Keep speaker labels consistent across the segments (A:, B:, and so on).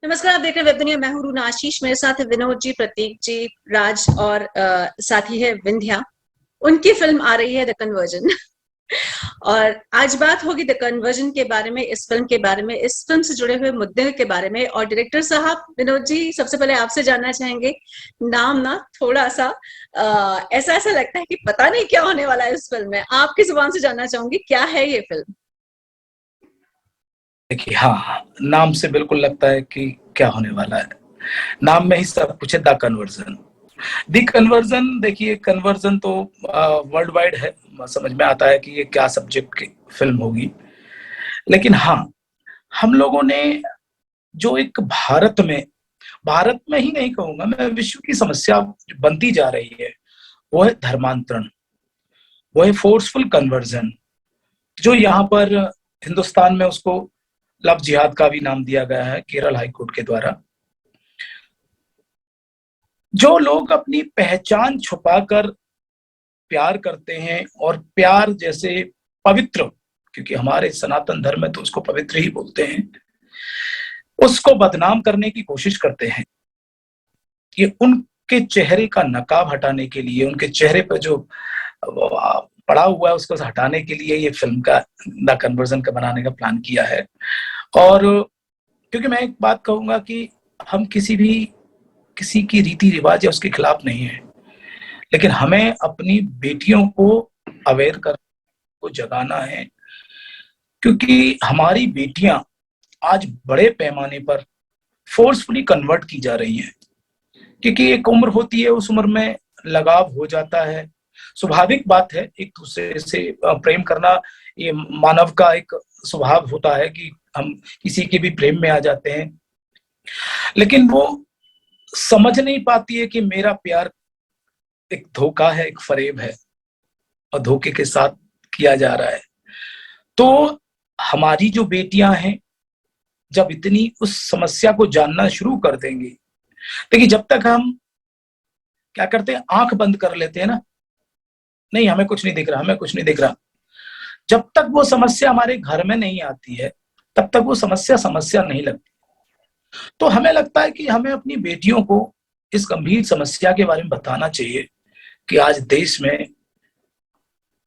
A: नमस्कार, आप देख रहे हैं वेब दुनिया। मैं हूं रूना आशीष, मेरे साथ है विनोद जी, प्रतीक जी, राज और साथी है विंध्या। उनकी फिल्म आ रही है द कन्वर्जन। और आज बात होगी द कन्वर्जन के बारे में, इस फिल्म के बारे में, इस फिल्म से जुड़े हुए मुद्दे के बारे में। और डायरेक्टर साहब विनोद जी, सबसे पहले आपसे जानना चाहेंगे, नाम ना थोड़ा सा ऐसा ऐसा लगता है कि पता नहीं क्या होने वाला है इस फिल्म में। आपकी जुबान से जानना चाहूंगी, क्या है ये फिल्म?
B: देखिए, हाँ, नाम से बिल्कुल लगता है कि क्या होने वाला है। नाम में ही सब कुछ है। The conversion. द कन्वर्जन, देखिए, कन्वर्जन तो वर्ल्ड वाइड है, समझ में आता है कि ये क्या सब्जेक्ट की फिल्म होगी। लेकिन हाँ, हम लोगों ने जो एक भारत में ही नहीं कहूंगा मैं, विश्व की समस्या बनती जा रही है, वो है धर्मांतरण, वो है फोर्सफुल कन्वर्जन। जो यहाँ पर हिंदुस्तान में उसको लव जिहाद का भी नाम दिया गया है केरल हाईकोर्ट के द्वारा। जो लोग अपनी पहचान छुपाकर प्यार करते हैं, और प्यार जैसे पवित्र, क्योंकि हमारे सनातन धर्म में तो उसको पवित्र ही बोलते हैं, उसको बदनाम करने की कोशिश करते हैं। ये उनके चेहरे का नकाब हटाने के लिए, उनके चेहरे पर जो पड़ा हुआ है उसको हटाने के लिए ये फिल्म का द कन्वर्जन का बनाने का प्लान किया है। और क्योंकि मैं एक बात कहूंगा कि हम किसी की रीति रिवाज या उसके खिलाफ नहीं है, लेकिन हमें अपनी बेटियों को अवेयर कर को जगाना है, क्योंकि हमारी बेटियां आज बड़े पैमाने पर फोर्सफुली कन्वर्ट की जा रही हैं। क्योंकि एक उम्र होती है, उस उम्र में लगाव हो जाता है, स्वाभाविक बात है, एक दूसरे से प्रेम करना ये मानव का एक स्वभाव होता है कि हम किसी के भी प्रेम में आ जाते हैं। लेकिन वो समझ नहीं पाती है कि मेरा प्यार एक धोखा है, एक फरेब है, और धोखे के साथ किया जा रहा है। तो हमारी जो बेटियां हैं, जब इतनी उस समस्या को जानना शुरू कर देंगी, देखिए, जब तक हम क्या करते हैं, आंख बंद कर लेते हैं ना, नहीं हमें कुछ नहीं दिख रहा, हमें कुछ नहीं दिख रहा, जब तक वो समस्या हमारे घर में नहीं आती है, तब तक वो समस्या समस्या नहीं लगती। तो हमें लगता है कि हमें अपनी बेटियों को इस गंभीर समस्या के बारे में बताना चाहिए कि आज देश में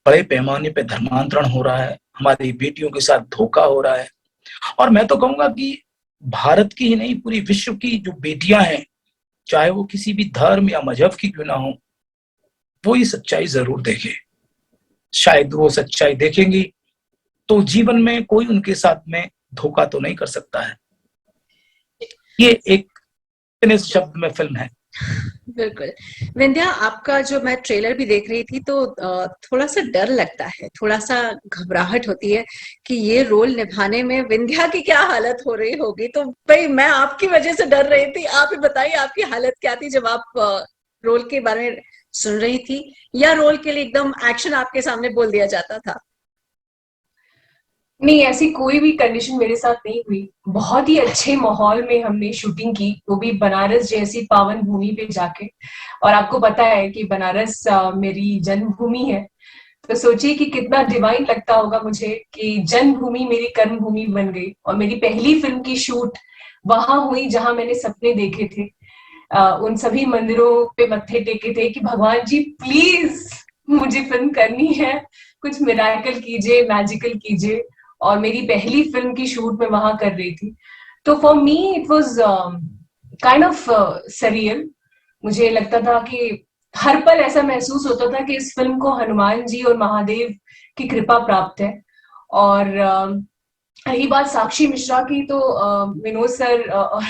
B: बड़े पैमाने पे धर्मांतरण हो रहा है, हमारी बेटियों के साथ धोखा हो रहा है। और मैं तो कहूंगा कि भारत की ही नहीं, पूरी विश्व की जो बेटियां हैं, चाहे वो किसी भी धर्म या मजहब की क्यों ना हो, वो ये सच्चाई जरूर देखे। शायद वो सच्चाई देखेंगी तो जीवन में कोई उनके साथ में धोखा तो नहीं कर सकता है। ये एक इतने शब्द में फिल्म है।
A: बिल्कुल। विंध्या, आपका जो मैं ट्रेलर भी देख रही थी तो थोड़ा सा डर लगता है, थोड़ा सा घबराहट होती है कि ये रोल निभाने में विंध्या की क्या हालत हो रही होगी। तो भाई, मैं आपकी वजह से डर रही थी। आप ही बताइए, आपकी हालत क्या थी जब आप रोल के बारे में सुन रही थी, या रोल के लिए एकदम एक्शन आपके सामने बोल दिया जाता था?
C: नहीं, ऐसी कोई भी कंडीशन मेरे साथ नहीं हुई। बहुत ही अच्छे माहौल में हमने शूटिंग की, वो भी बनारस जैसी पावन भूमि पे जाके। और आपको पता है कि बनारस मेरी जन्मभूमि है, तो सोचिए कि कितना डिवाइन लगता होगा मुझे कि जन्मभूमि मेरी कर्मभूमि बन गई। और मेरी पहली फिल्म की शूट वहां हुई जहां मैंने सपने देखे थे, उन सभी मंदिरों पे मत्थे टेके थे कि भगवान जी प्लीज मुझे फिल्म करनी है, कुछ मिराकल कीजिए, मैजिकल कीजिए। और मेरी पहली फिल्म की शूट मैं वहां कर रही थी। तो for me it was kind of surreal. मुझे लगता था कि हर पल ऐसा महसूस होता था कि इस फिल्म को हनुमान जी और महादेव की कृपा प्राप्त है। और रही बात साक्षी मिश्रा की, तो विनोद सर और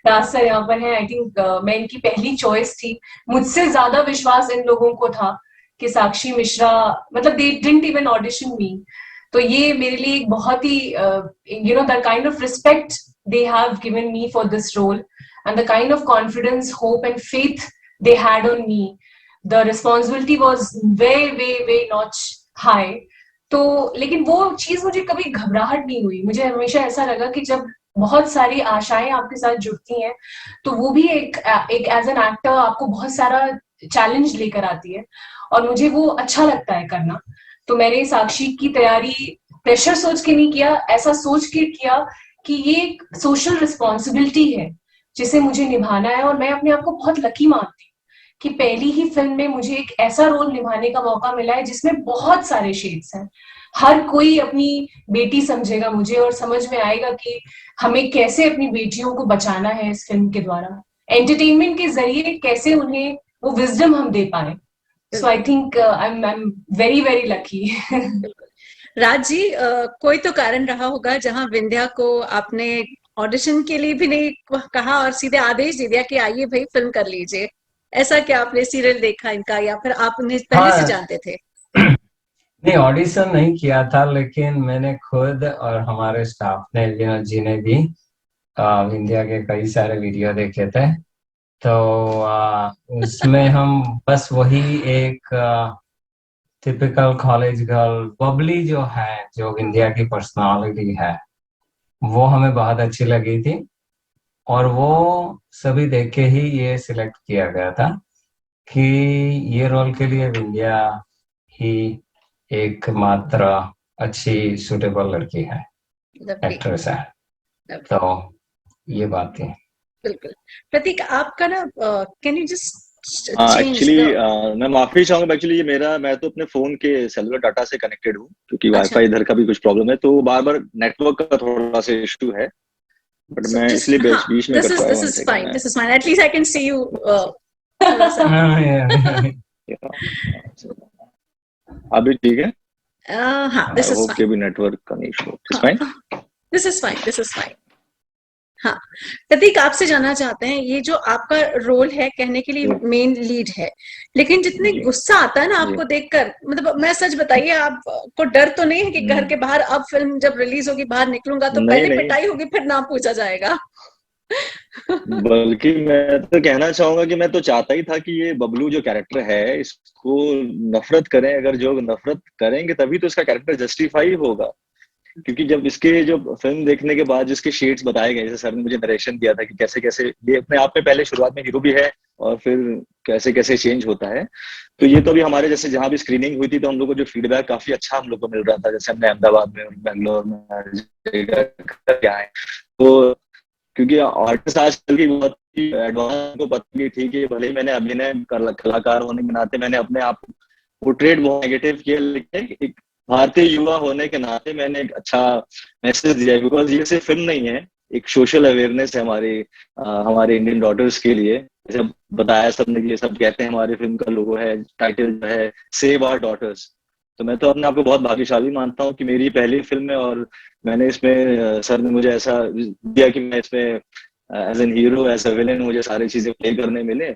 C: राज सर यहाँ पर हैं। आई थिंक मैं इनकी पहली चॉइस थी। मुझसे ज्यादा विश्वास इन लोगों को था कि साक्षी मिश्रा, मतलब they didn't even audition me. तो ये मेरे लिए एक बहुत ही the kind of respect they have given me for this role, and the kind of confidence, hope and faith they had on me, the responsibility was way notch high. तो लेकिन वो चीज मुझे कभी घबराहट नहीं हुई। मुझे हमेशा ऐसा लगा कि जब बहुत सारी आशाएं आपके साथ जुड़ती हैं, तो वो भी एक एज एन एक्टर आपको बहुत सारा चैलेंज लेकर आती है, और मुझे वो अच्छा लगता है करना। तो मैंने साक्षी की तैयारी प्रेशर सोच के नहीं किया, ऐसा सोच के किया कि ये एक सोशल रिस्पॉन्सिबिलिटी है जिसे मुझे निभाना है, और मैं अपने आप को बहुत लकी मानती हूँ कि पहली ही फिल्म में मुझे एक ऐसा रोल निभाने का मौका मिला है जिसमें बहुत सारे शेड्स हैं। हर कोई अपनी बेटी समझेगा मुझे और समझ में आएगा कि हमें कैसे अपनी बेटियों को बचाना है इस फिल्म के द्वारा, एंटरटेनमेंट के जरिए कैसे उन्हें वो विजडम हम दे पाए। So I think I am very very lucky.
A: Raj ji, कोई तो कारण रहा होगा जहां विंध्या को आपने ऑडिशन के लिए भी नहीं कहा और सीधे आदेश दे दिया कि आइए भाई फिल्म कर लीजिए। ऐसा क्या आपने सीरियल देखा इनका, या फिर आप उन्हें पहले से जानते थे?
D: नहीं, ऑडिशन नहीं किया था, लेकिन मैंने खुद और हमारे स्टाफ ने, विनोद जी ने भी विंध्या के कई सारे वीडियो देखे थे। तो उसमें हम बस वही एक टिपिकल कॉलेज गर्ल बबली जो है, जो विंध्या की पर्सनालिटी है, वो हमें बहुत अच्छी लगी थी और वो सभी देख के ही ये सिलेक्ट किया गया था कि ये रोल के लिए विंध्या ही एकमात्र अच्छी सूटेबल लड़की है, एक्ट्रेस है। तो ये बात थी।
A: बिल्कुल। प्रतीक, आपका ना कैन यू जस्ट
E: एक्चुअली मैं माफी चाहूंगा, एक्चुअली ये मैं तो अपने फोन के सेलुलर डाटा से कनेक्टेड हूँ, क्योंकि वाईफाई इधर का भी कुछ प्रॉब्लम है, तो बार बार नेटवर्क का थोड़ा सा इशू है, बट मैं इसलिए बीच में कर पाया।
A: This is fine, this is fine, at least I can see you.
E: अभी ठीक है?
A: हाँ, दिस इज
E: होप कि भी नेटवर्क का issue is fine.
A: This is fine, this is fine. हाँ, प्रतीक, आपसे जानना चाहते हैं, ये जो आपका रोल है कहने के लिए मेन लीड है, लेकिन जितने गुस्सा आता है ना आपको देखकर, मतलब मैं सच बताइए, आपको डर तो नहीं है कि घर के बाहर अब फिल्म जब रिलीज होगी बाहर निकलूंगा तो पहले पिटाई होगी फिर नाम पूछा जाएगा?
E: बल्कि मैं तो कहना चाहूंगा कि मैं तो चाहता ही था कि ये बबलू जो कैरेक्टर है इसको नफरत करें, अगर जो नफरत करेंगे तभी तो इसका कैरेक्टर जस्टिफाई होगा, क्योंकि जब इसके जो फिल्म देखने के बाद जिसके शेड्स बताए गए, जैसे सर ने मुझे नरेशन दिया था कि कैसे कैसे ये अपने आप में पहले शुरुआत में हीरो भी है और फिर कैसे कैसे चेंज होता है, तो ये तो अभी हमारे जैसे जहां भी स्क्रीनिंग हुई थी तो हम लोग को जो फीडबैक काफी अच्छा हम लोग को मिल रहा था, जैसे हमने अहमदाबाद में और बैंगलोर में आए, तो क्योंकि आर्टिस्ट आजकल की बहुत एडवांस को पता नहीं, ठीक है, भले ही मैंने अभिनय कलाकार होने के नाते मैंने अपने आप पोर्ट्रेट बहुत नेगेटिव किया, लेकिन एक भारतीय युवा होने के नाते मैंने एक अच्छा मैसेज दिया, बिकॉज ये सिर्फ फिल्म नहीं है, एक सोशल अवेयरनेस है हमारे इंडियन डॉटर्स के लिए। जैसे बताया सबने कि ये सब कहते हैं, हमारे फिल्म का लोगो है, टाइटल जो है सेव आवर डॉटर्स, तो मैं तो अपने आप को बहुत भाग्यशाली मानता हूँ कि मेरी पहली फिल्म है और मैंने इसमें सर ने मुझे ऐसा दिया कि मैं इसमें as an hero, as a villain मुझे सारी चीजें प्ले करने मिले,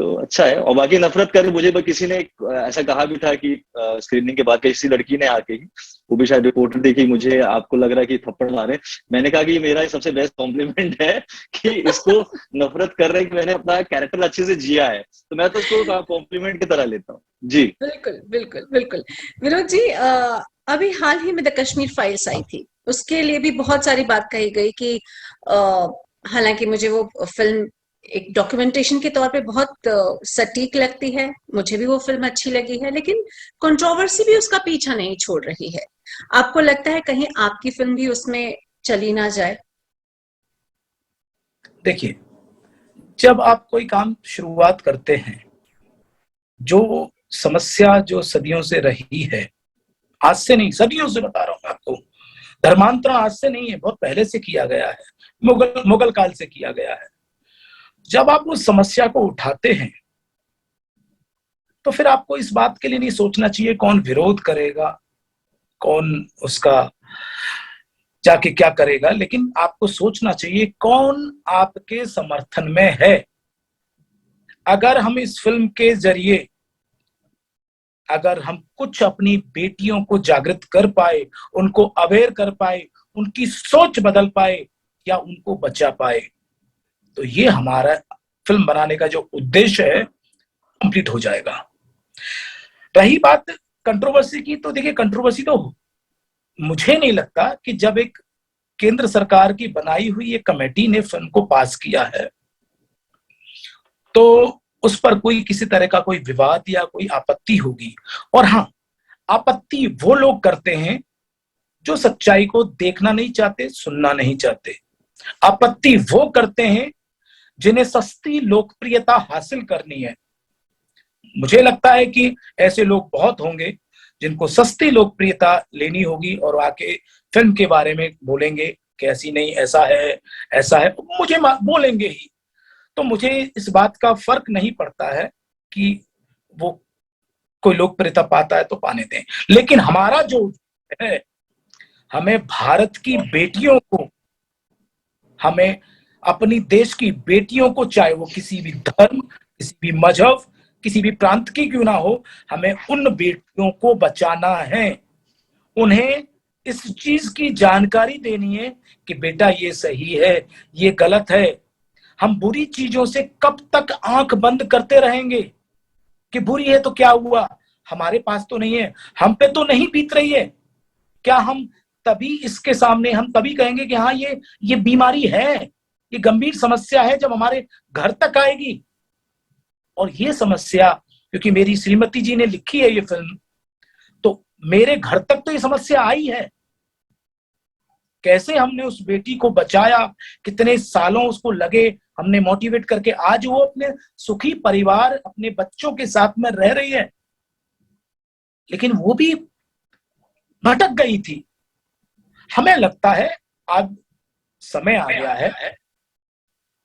E: तो अच्छा है। और बाकी नफरत कर मुझे किसी ने ऐसा कहा भी था कि स्क्रीनिंग के बाद किसी लड़की ने आके ही, वो भी शायद रिपोर्टर देखी, मुझे आपको लग रहा है कि थप्पड़ मारे, मैंने कहा कि ये मेरा सबसे बेस्ट कॉम्प्लीमेंट है कि इसको नफरत कर रहे हैं कि मैंने अपना कैरेक्टर अच्छे से जिया है, तो मैं तो उसको कॉम्प्लीमेंट की तरह लेता हूँ। जी
A: बिल्कुल बिल्कुल बिल्कुल। विनोद जी, अभी हाल ही में द कश्मीर फाइल्स आई थी, उसके लिए भी बहुत सारी बात कही गई कि हालांकि मुझे वो फिल्म एक डॉक्यूमेंटेशन के तौर पे बहुत सटीक लगती है, मुझे भी वो फिल्म अच्छी लगी है, लेकिन कंट्रोवर्सी भी उसका पीछा नहीं छोड़ रही है। आपको लगता है कहीं आपकी फिल्म भी उसमें चली ना जाए?
B: देखिए, जब आप कोई काम शुरुआत करते हैं, जो समस्या जो सदियों से रही है, आज से नहीं, सदियों से बता रहा हूं आपको, धर्मांतरण आज से नहीं है, बहुत पहले से किया गया है, मुगल काल से किया गया है। जब आप उस समस्या को उठाते हैं तो फिर आपको इस बात के लिए नहीं सोचना चाहिए कौन विरोध करेगा, कौन उसका जाके क्या करेगा, लेकिन आपको सोचना चाहिए कौन आपके समर्थन में है। अगर हम इस फिल्म के जरिए अगर हम कुछ अपनी बेटियों को जागृत कर पाए, उनको अवेयर कर पाए, उनकी सोच बदल पाए या उनको बचा पाए, तो ये हमारा फिल्म बनाने का जो उद्देश्य है कंप्लीट हो जाएगा। रही बात कंट्रोवर्सी की, तो देखिए, कंट्रोवर्सी तो मुझे नहीं लगता कि जब एक केंद्र सरकार की बनाई हुई एक कमेटी ने फिल्म को पास किया है तो उस पर कोई किसी तरह का कोई विवाद या कोई आपत्ति होगी। और हाँ, आपत्ति वो लोग करते हैं जो सच्चाई को देखना नहीं चाहते, सुनना नहीं चाहते। आपत्ति वो करते हैं जिन्हें सस्ती लोकप्रियता हासिल करनी है। मुझे लगता है कि ऐसे लोग बहुत होंगे जिनको सस्ती लोकप्रियता लेनी होगी और आके फिल्म के बारे में बोलेंगे कि ऐसी नहीं, ऐसा है, ऐसा है, मुझे बोलेंगे ही। तो मुझे इस बात का फर्क नहीं पड़ता है कि वो कोई लोकप्रियता पाता है तो पाने दें, लेकिन हमारा जो है, हमें भारत की बेटियों को, हमें अपनी देश की बेटियों को, चाहे वो किसी भी धर्म, किसी भी मजहब, किसी भी प्रांत की क्यों ना हो, हमें उन बेटियों को बचाना है। उन्हें इस चीज की जानकारी देनी है कि बेटा ये सही है, ये गलत है। हम बुरी चीजों से कब तक आंख बंद करते रहेंगे कि बुरी है तो क्या हुआ, हमारे पास तो नहीं है, हम पे तो नहीं बीत रही है। क्या हम तभी इसके सामने हम तभी कहेंगे कि हाँ ये बीमारी है, ये गंभीर समस्या है, जब हमारे घर तक आएगी। और ये समस्या, क्योंकि मेरी श्रीमती जी ने लिखी है ये फिल्म, तो मेरे घर तक तो ये समस्या आई है। कैसे हमने उस बेटी को बचाया, कितने सालों उसको लगे, हमने मोटिवेट करके आज वो अपने सुखी परिवार, अपने बच्चों के साथ में रह रही है। लेकिन वो भी भटक गई थी। हमें लगता है अब समय आ गया है,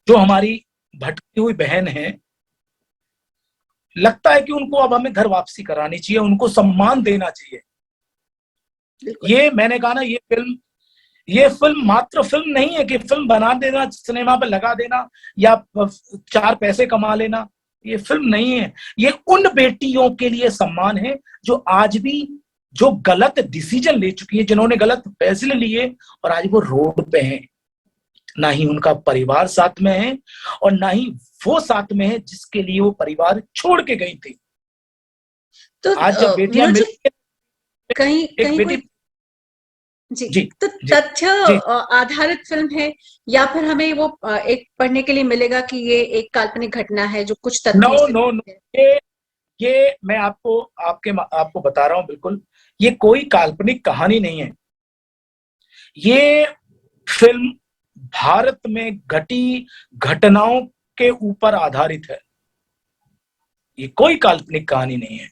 B: जो हमारी भटकी हुई बहन है, लगता है कि उनको अब हमें घर वापसी करानी चाहिए, उनको सम्मान देना चाहिए। ये मैंने कहा ना, ये फिल्म मात्र फिल्म नहीं है कि फिल्म बना देना, सिनेमा पे लगा देना या 4 पैसे कमा लेना। ये फिल्म नहीं है, ये उन बेटियों के लिए सम्मान है जो आज भी, जो गलत डिसीजन ले चुकी है, जिन्होंने गलत फैसले लिए और आज वो रोड पे हैं। ना ही उनका परिवार साथ में है और ना ही वो साथ में है जिसके लिए वो परिवार छोड़ के गई थी।
A: तो
B: आज जब बेटियां मिल
A: कहीं कोई जी, तो तथ्य आधारित फिल्म है या फिर हमें वो एक पढ़ने के लिए मिलेगा कि ये एक काल्पनिक घटना है जो कुछ तथ्य
B: नो, ये मैं आपको बता रहा हूं, बिल्कुल ये कोई काल्पनिक कहानी नहीं है। ये फिल्म भारत में घटी घटनाओं के ऊपर आधारित है। ये कोई काल्पनिक कहानी नहीं है।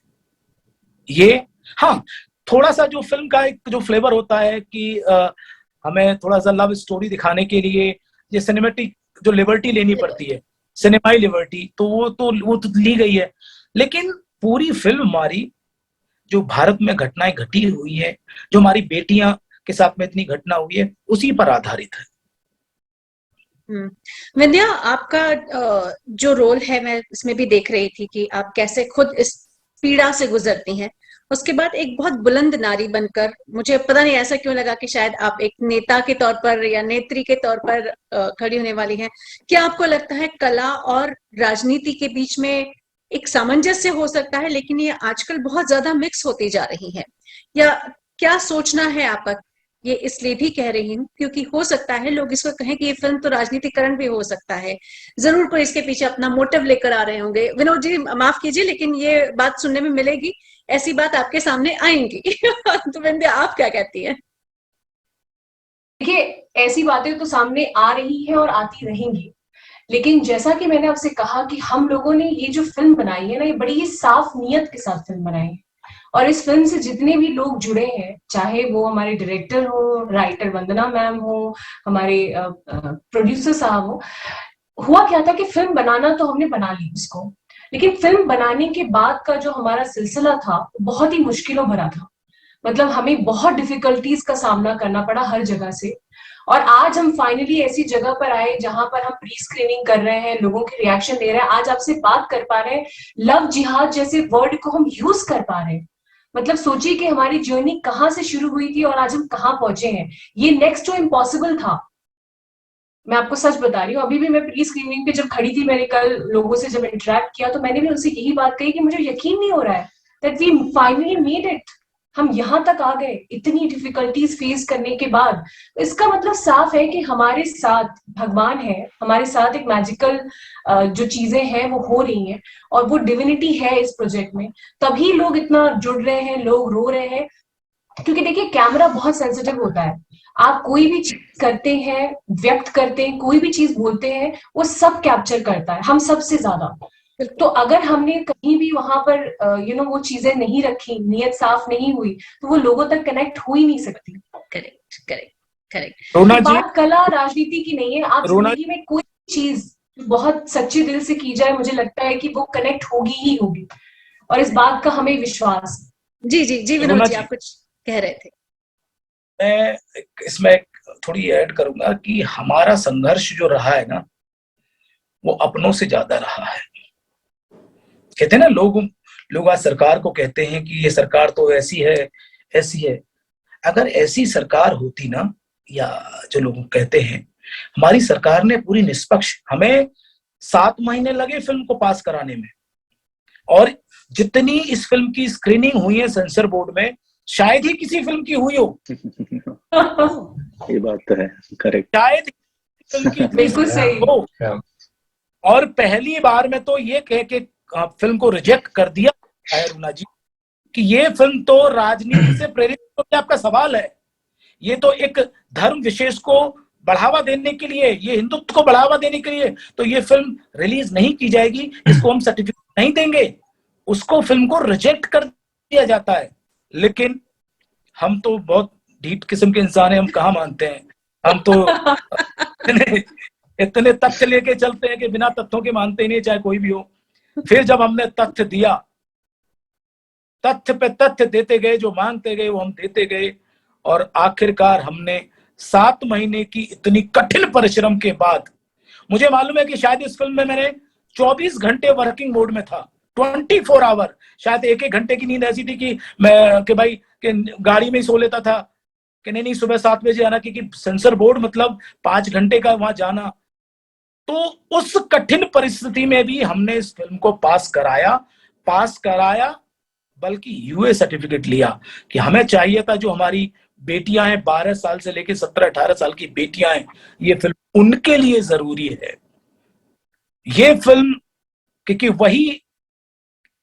B: ये हाँ, थोड़ा सा जो फिल्म का एक जो फ्लेवर होता है कि हमें थोड़ा सा लव स्टोरी दिखाने के लिए ये सिनेमेटिक जो लिबर्टी लेनी पड़ती है, सिनेमाई लिबर्टी, तो वो तो ली गई है। लेकिन पूरी फिल्म हमारी जो भारत में घटनाएं घटी हुई है, जो हमारी बेटियां के साथ में इतनी घटना हुई है, उसी पर आधारित है।
A: विंध्या, आपका जो रोल है, मैं इसमें भी देख रही थी कि आप कैसे खुद इस पीड़ा से गुजरती हैं। उसके बाद एक बहुत बुलंद नारी बनकर, मुझे पता नहीं ऐसा क्यों लगा कि शायद आप एक नेता के तौर पर या नेत्री के तौर पर खड़ी होने वाली हैं। क्या आपको लगता है कला और राजनीति के बीच में एक सामंजस्य हो सकता है, लेकिन ये आजकल बहुत ज्यादा मिक्स होती जा रही है, या क्या सोचना है आपका? ये इसलिए भी कह रही हूँ क्योंकि हो सकता है लोग इसको कहें कि ये फिल्म तो राजनीतिकरण भी हो सकता है, जरूर कोई इसके पीछे अपना मोटिव लेकर आ रहे होंगे। विनोद जी माफ कीजिए, लेकिन ये बात सुनने में मिलेगी, ऐसी बात आपके सामने आएंगी। तो विंध्या, आप क्या कहती हैं?
C: देखिए, ऐसी बातें तो सामने आ रही है और आती रहेंगी, लेकिन जैसा कि मैंने आपसे कहा कि हम लोगों ने ये जो फिल्म बनाई है ना, ये बड़ी ही साफ नियत के साथ फिल्म बनाई है। और इस फिल्म से जितने भी लोग जुड़े हैं, चाहे वो हमारे डायरेक्टर हो, राइटर वंदना मैम हो, हमारे प्रोड्यूसर साहब हो, हुआ क्या था कि फिल्म बनाना तो हमने बना ली इसको, लेकिन फिल्म बनाने के बाद का जो हमारा सिलसिला था बहुत ही मुश्किलों भरा था। मतलब हमें बहुत डिफिकल्टीज का सामना करना पड़ा हर जगह से, और आज हम फाइनली ऐसी जगह पर आए जहां पर हम प्री स्क्रीनिंग कर रहे हैं, लोगों के रिएक्शन ले रहे हैं, आज आपसे बात कर पा रहे हैं, लव जिहाद जैसे वर्ड को हम यूज कर पा रहे हैं। मतलब सोचिए कि हमारी जर्नी कहाँ से शुरू हुई थी और आज हम कहाँ पहुंचे हैं। ये नेक्स्ट टू इम्पॉसिबल था। मैं आपको सच बता रही हूँ, अभी भी मैं प्री स्क्रीनिंग पे जब खड़ी थी, मैंने कल लोगों से जब इंटरेक्ट किया तो मैंने भी उनसे यही बात कही कि मुझे यकीन नहीं हो रहा है that we finally made it. हम यहाँ तक आ गए इतनी डिफिकल्टीज फेस करने के बाद। इसका मतलब साफ है कि हमारे साथ भगवान है, हमारे साथ एक मैजिकल जो चीजें हैं वो हो रही हैं, और वो डिविनिटी है इस प्रोजेक्ट में, तभी लोग इतना जुड़ रहे हैं, लोग रो रहे हैं। क्योंकि देखिए कैमरा बहुत सेंसिटिव होता है, आप कोई भी चीज करते हैं, व्यक्त करते हैं, कोई भी चीज बोलते हैं, वो सब कैप्चर करता है, हम सबसे ज्यादा। तो अगर हमने कहीं भी वहां पर वो चीजें नहीं रखी, नियत साफ नहीं हुई, तो वो लोगों तक कनेक्ट हो ही नहीं सकती।
A: Correct correct correct.
B: रोना
C: तो
B: जी,
C: बात कला राजनीति की नहीं है, आप
B: रोना
C: जिंदगी में कोई चीज बहुत सच्चे दिल से की जाए, मुझे लगता है कि वो कनेक्ट होगी ही होगी, और इस बात का हमें विश्वास।
A: जी जी जी विनोद
B: रोना
A: जी,
B: जी,
A: आप कुछ कह रहे थे।
B: मैं इसमें थोड़ी ऐड करूंगा कि हमारा संघर्ष जो रहा है ना, वो अपनों से ज्यादा रहा है। कहते हैं ना, लोग आज सरकार को कहते हैं कि ये सरकार तो ऐसी है ऐसी है। अगर ऐसी सरकार होती ना, या जो लोग कहते हैं, हमारी सरकार ने पूरी निष्पक्ष, हमें 7 महीने लगे फिल्म को पास कराने में, और जितनी इस फिल्म की स्क्रीनिंग हुई है सेंसर बोर्ड में, शायद ही किसी फिल्म की हुई हो।
E: ये बात तो है, करेक्ट।
B: शायद फिल्म की इतनी
C: बिल्कुल सही।
B: हो। और पहली बार में तो ये कह के फिल्म को रिजेक्ट कर दिया है रुना जी कि ये फिल्म तो राजनीति से प्रेरित, तो क्या आपका सवाल है? ये तो एक धर्म विशेष को बढ़ावा देने के लिए, ये हिंदुत्व को बढ़ावा देने के लिए, तो ये फिल्म रिलीज नहीं की जाएगी, इसको हम सर्टिफिकेट नहीं देंगे, उसको फिल्म को रिजेक्ट कर दिया जाता है। लेकिन हम तो बहुत ढीठ किस्म के इंसान हैं, हम कहाँ मानते हैं। हम तो इतने तथ्य लेके चलते हैं कि बिना तथ्यों के मानते ही नहीं, चाहे कोई भी हो। फिर जब हमने तथ्य दिया, तथ्य पे तथ्य देते गए, जो मांगते गए वो हम देते गए, और आखिरकार हमने 7 महीने की इतनी कठिन परिश्रम के बाद, मुझे मालूम है कि शायद इस फिल्म में मैंने 24 घंटे वर्किंग मोड में था, 24 आवर। शायद एक घंटे की नींद ऐसी थी कि भाई कि गाड़ी में ही सो लेता था कि नहीं सुबह 7 बजे आना, क्योंकि सेंसर बोर्ड मतलब 5 घंटे का वहां जाना। तो उस कठिन परिस्थिति में भी हमने इस फिल्म को पास कराया, बल्कि यूए सर्टिफिकेट लिया। कि हमें चाहिए था, जो हमारी बेटियां हैं 12 साल से लेकर 17-18 साल की बेटियां हैं, ये फिल्म उनके लिए जरूरी है। ये फिल्म, क्योंकि वही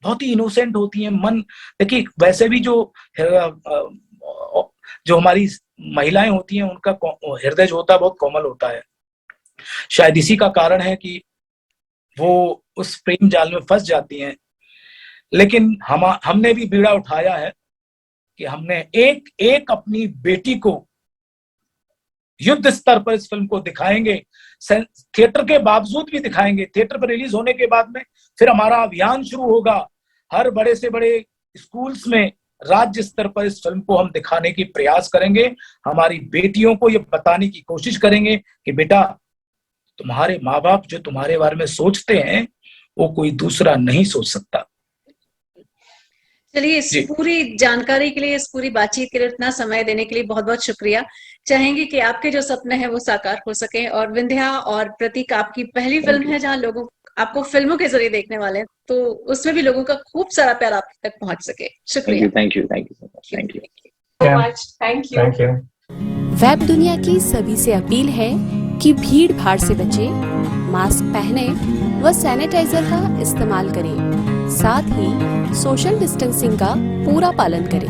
B: बहुत ही इनोसेंट होती है। मन देखिए, वैसे भी जो हमारी महिलाएं होती हैं, उनका हृदय जो होता है बहुत कोमल होता है। शायद इसी का कारण है कि वो उस प्रेम जाल में फंस जाती हैं। लेकिन हमने भी बीड़ा उठाया है कि हमने एक अपनी बेटी को युद्ध स्तर पर इस फिल्म को दिखाएंगे, थिएटर के बावजूद भी दिखाएंगे। थिएटर पर रिलीज होने के बाद में फिर हमारा अभियान शुरू होगा, हर बड़े से बड़े स्कूल्स में राज्य स्तर पर इस फिल्म को हम दिखाने की प्रयास करेंगे। हमारी बेटियों को ये बताने की कोशिश करेंगे कि बेटा, तुम्हारे माँ बाप जो तुम्हारे बारे में सोचते हैं, वो कोई दूसरा नहीं सोच सकता।
A: चलिए, इस पूरी जानकारी के लिए, इस पूरी बातचीत के लिए, इतना समय देने के लिए बहुत बहुत शुक्रिया। चाहेंगे कि आपके जो सपने हैं वो साकार हो सके, और विंध्या और प्रतीक आपकी पहली फिल्म है जहां लोगों आपको फिल्मों के जरिए देखने वाले हैं, तो उसमें भी लोगों का खूब सारा प्यार आप तक पहुंच सके। शुक्रिया।
E: Thank you so much.
C: Thank you.
F: Web दुनिया की सभी से अपील है कि भीड़ भाड़ से बचें, मास्क पहने व सैनिटाइजर का इस्तेमाल करें, साथ ही सोशल डिस्टेंसिंग का पूरा पालन करें।